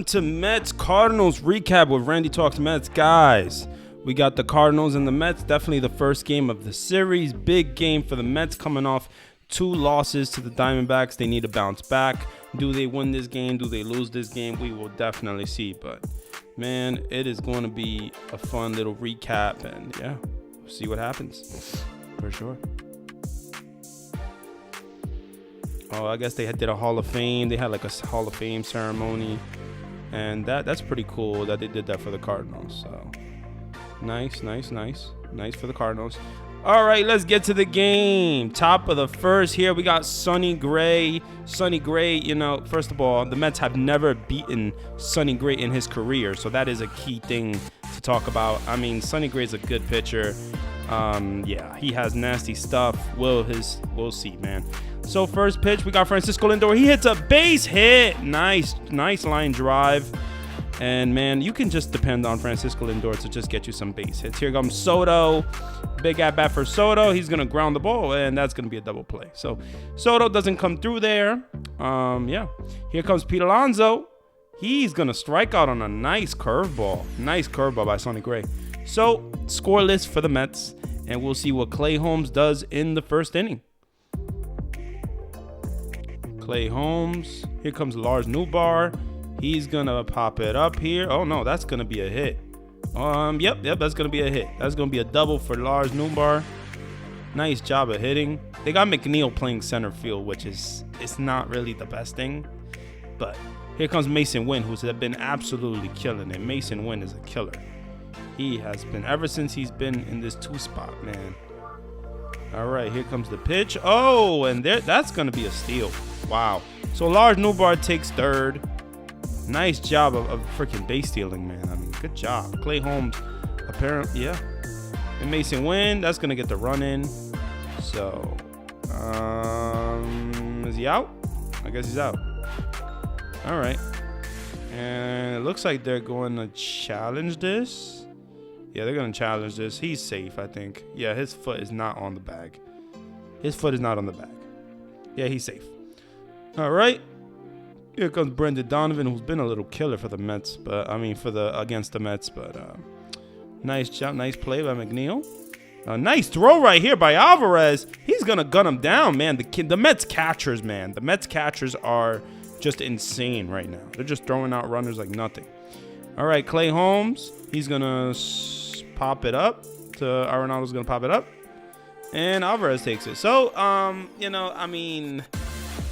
To Mets Cardinals recap with Randy Talks Mets. Guys, we got the Cardinals and the Mets. Definitely the first game of the series. Big game for the Mets coming off 2 losses to the Diamondbacks. They need to bounce back. Do they win this game? Do they lose this game? We will definitely see. But man, it is going to be a fun little recap, and yeah, we'll see what happens for sure. Oh, I guess they did a Hall of Fame. They had like a Hall of Fame ceremony. And that's pretty cool that they did that for the Cardinals. So nice for the Cardinals. All right, let's get to the game. Top of the first here, we got Sonny Gray. Sonny Gray, you know, first of all, the Mets have never beaten Sonny Gray in his career. So that is a key thing to talk about. I mean, Sonny Gray's a good pitcher. Yeah, he has nasty stuff. We'll see, man. So first pitch, we got Francisco Lindor. He hits a base hit. Nice line drive. And man, you can just depend on Francisco Lindor to just get you some base hits. Here comes Soto. Big at bat for Soto. He's gonna ground the ball, and that's gonna be a double play. So Soto doesn't come through there. Yeah. Here comes Pete Alonso. He's gonna strike out on a nice curveball. Nice curveball by Sonny Gray. So scoreless for the Mets, and we'll see what Clay Holmes does in the first inning. Clay Holmes. Here comes Lars Newbar. He's gonna pop it up here. Oh no, that's gonna be a hit. Yep, that's gonna be a hit. That's gonna be a double for Lars Newbar. Nice job of hitting. They got McNeil playing center field, which it's not really the best thing. But here comes Mason Wynn, who's been absolutely killing it. Mason Wynn is a killer. He has been ever since he's been in this 2 spot, man. All right, here comes the pitch. Oh, and that's gonna be a steal. Wow. So Lars Newbar takes third. Nice job of freaking base stealing, man. I mean, good job. Clay Holmes, apparently, yeah. And Mason Wynn, that's going to get the run in. So, is he out? I guess he's out. All right. And it looks like they're going to challenge this. Yeah, they're going to challenge this. He's safe, I think. Yeah, his foot is not on the bag. His foot is not on the bag. Yeah, he's safe. All right. Here comes Brendan Donovan, who's been a little killer for the Mets, but I mean against the Mets. But nice job, nice play by McNeil. Nice throw right here by Alvarez. He's gonna gun him down, man. The Mets catchers, man. The Mets catchers are just insane right now. They're just throwing out runners like nothing. All right, Clay Holmes. He's gonna pop it up. Arenado's gonna pop it up, and Alvarez takes it. So you know, I mean.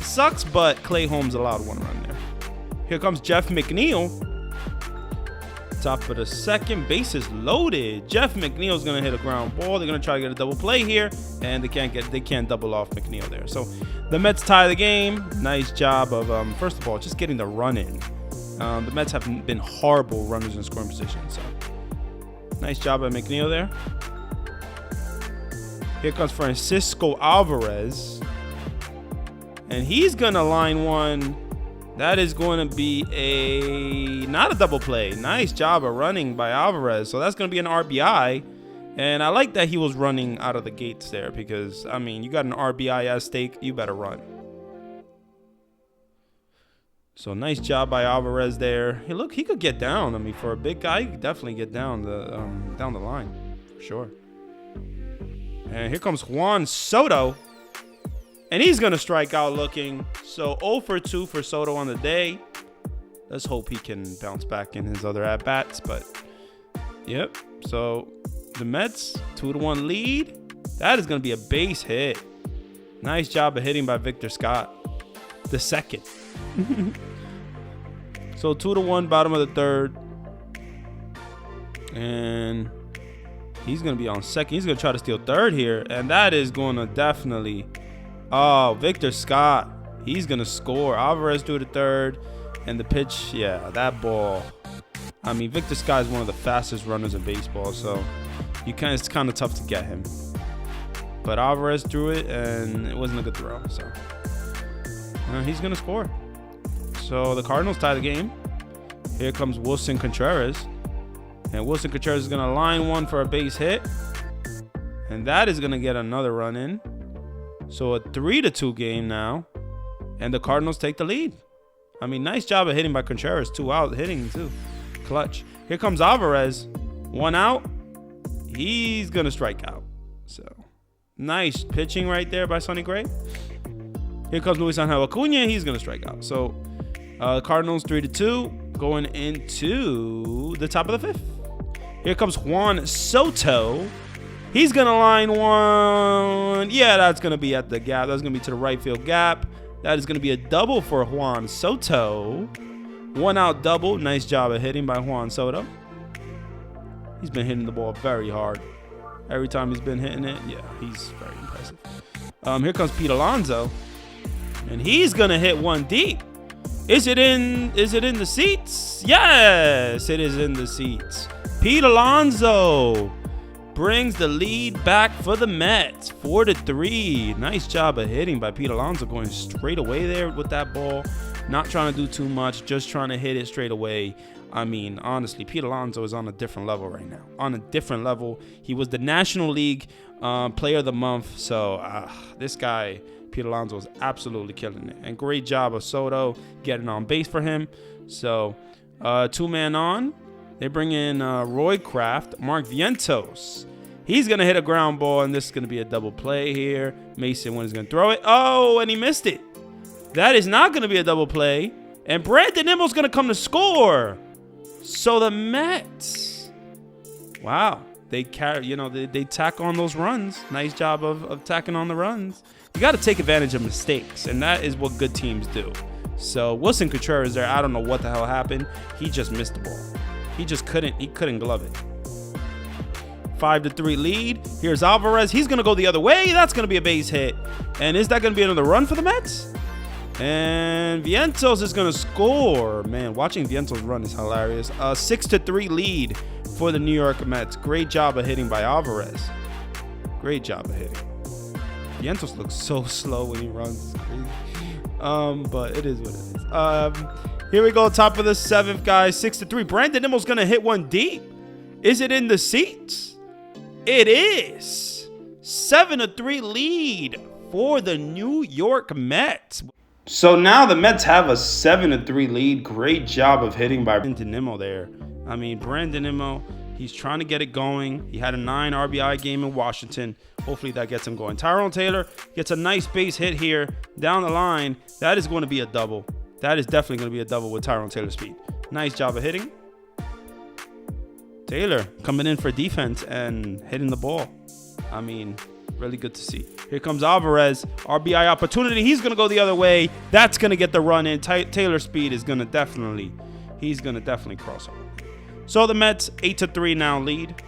Sucks, but Clay Holmes allowed 1 run there. Here comes Jeff McNeil. Top of the second, bases loaded. Jeff McNeil's gonna hit a ground ball. They're gonna try to get a double play here, and they can't double off McNeil there. So the Mets tie the game. Nice job of first of all just getting the run in. The Mets have been horrible runners in scoring position. So nice job by McNeil there. Here comes Francisco Alvarez. And he's going to line one. That is going to be not a double play. Nice job of running by Alvarez. So that's going to be an RBI. And I like that he was running out of the gates there because, I mean, you got an RBI at stake. You better run. So nice job by Alvarez there. Hey, look, he could get down. I mean, for a big guy, he could definitely get down the line for sure. And here comes Juan Soto. And he's going to strike out looking. So 0 for 2 for Soto on the day. Let's hope he can bounce back in his other at-bats. But, yep. So the Mets, 2-1 lead. That is going to be a base hit. Nice job of hitting by Victor Scott. The second. So 2-1, bottom of the third. And he's going to be on second. He's going to try to steal third here. And that is going to definitely... Oh, Victor Scott. He's going to score. Alvarez threw to third. And the pitch, yeah, that ball. I mean, Victor Scott is one of the fastest runners in baseball. So it's kind of tough to get him. But Alvarez threw it, and it wasn't a good throw. So he's going to score. So the Cardinals tie the game. Here comes Wilson Contreras. And Wilson Contreras is going to line one for a base hit. And that is going to get another run in. So a 3-2 game now. And the Cardinals take the lead. I mean, nice job of hitting by Contreras. 2 out, hitting too. Clutch. Here comes Alvarez. 1 out. He's going to strike out. So, nice pitching right there by Sonny Gray. Here comes Luis Angel Acuna. He's going to strike out. So, Cardinals 3-2 going into the top of the 5th. Here comes Juan Soto. He's going to line one. Yeah, that's going to be at the gap. That's going to be to the right field gap. That is going to be a double for Juan Soto. 1 out double. Nice job of hitting by Juan Soto. He's been hitting the ball very hard. Every time he's been hitting it, yeah, he's very impressive. Here comes Pete Alonso. And he's going to hit one deep. Is it in the seats? Yes, it is in the seats. Pete Alonso brings the lead back for the Mets. 4-3. Nice job of hitting by Pete Alonso, going straight away there with that ball. Not trying to do too much, just trying to hit it straight away. I mean, honestly, Pete Alonso is on a different level right now. On a different level. He was the National League Player of the Month. So this guy, Pete Alonso, is absolutely killing it. And great job of Soto getting on base for him. So 2-man on. They bring in Roy Kraft, Mark Vientos. He's going to hit a ground ball, and this is going to be a double play here. Mason Wynn is going to throw it. Oh, and he missed it. That is not going to be a double play. And Brandon Nimmo's going to come to score. So the Mets, wow, they carry, they tack on those runs. Nice job of tacking on the runs. You got to take advantage of mistakes, and that is what good teams do. So Wilson Contreras there, I don't know what the hell happened. He just missed the ball. He couldn't glove it. 5-3 lead. Here's Alvarez. He's going to go the other way. That's going to be a base hit. And is that going to be another run for the Mets? And Vientos is going to score. Man, watching Vientos run is hilarious. 6-3 lead for the New York Mets. Great job of hitting by Alvarez. Great job of hitting. Vientos looks so slow when he runs. It's crazy. But it is what it is. Here we go, top of the 7th, guys. 6-3. Brandon Nimmo's going to hit one deep. Is it in the seats? It is. 7-3 lead for the New York Mets. So now the Mets have a 7-3 lead. Great job of hitting by Brandon Nimmo there. I mean, Brandon Nimmo, he's trying to get it going. He had a 9 RBI game in Washington. Hopefully that gets him going. Tyrone Taylor gets a nice base hit here down the line. That is going to be a double. That is definitely going to be a double with Tyrone Taylor's speed. Nice job of hitting. Taylor coming in for defense and hitting the ball. I mean, really good to see. Here comes Alvarez. RBI opportunity. He's going to go the other way. That's going to get the run in. Taylor's speed is going to definitely cross over. So the Mets 8-3 now lead.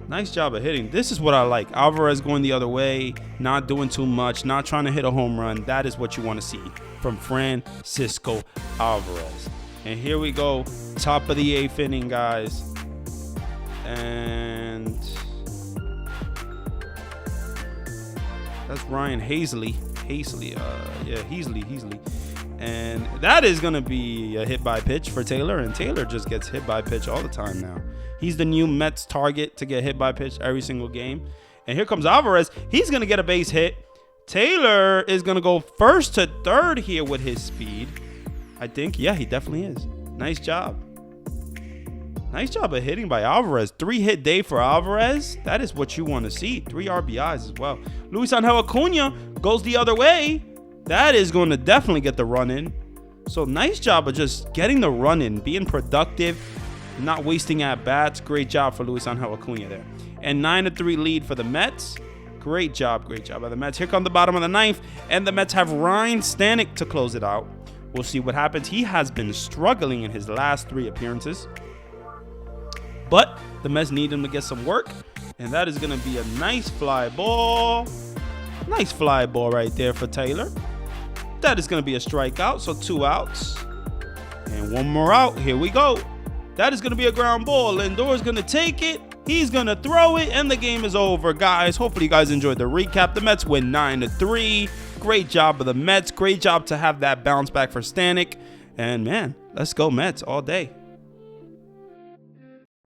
Nice job of hitting. This is what I like. Alvarez going the other way, not doing too much, not trying to hit a home run. That is what you want to see from Francisco Alvarez. And here we go. Top of the 8th inning, guys. And that's Ryan Hazley. Hazley. And that is going to be a hit by pitch for Taylor. And Taylor just gets hit by pitch all the time now. He's the new Mets target to get hit by pitch every single game. And here comes Alvarez. He's going to get a base hit. Taylor is going to go first to third here with his speed. I think. Yeah, he definitely is. Nice job. Nice job of hitting by Alvarez. 3-hit day for Alvarez. That is what you want to see. 3 RBIs as well. Luis Angel Acuna goes the other way. That is going to definitely get the run in. So nice job of just getting the run in, being productive, not wasting at bats. Great job for Luis Angel Acuna there. And 9-3 lead for the Mets. Great job by the Mets. Here come the bottom of the 9th, and the Mets have Ryan Stanek to close it out. We'll see what happens. He has been struggling in his last 3 appearances, but the Mets need him to get some work, and that is going to be a nice fly ball. Nice fly ball right there for Taylor. That is going to be a strikeout, so 2 outs. And 1 more out. Here we go. That is going to be a ground ball. Lindor is going to take it. He's going to throw it, and the game is over, guys. Hopefully you guys enjoyed the recap. The Mets win 9-3. Great job of the Mets. Great job to have that bounce back for Stanek. And, man, let's go Mets all day.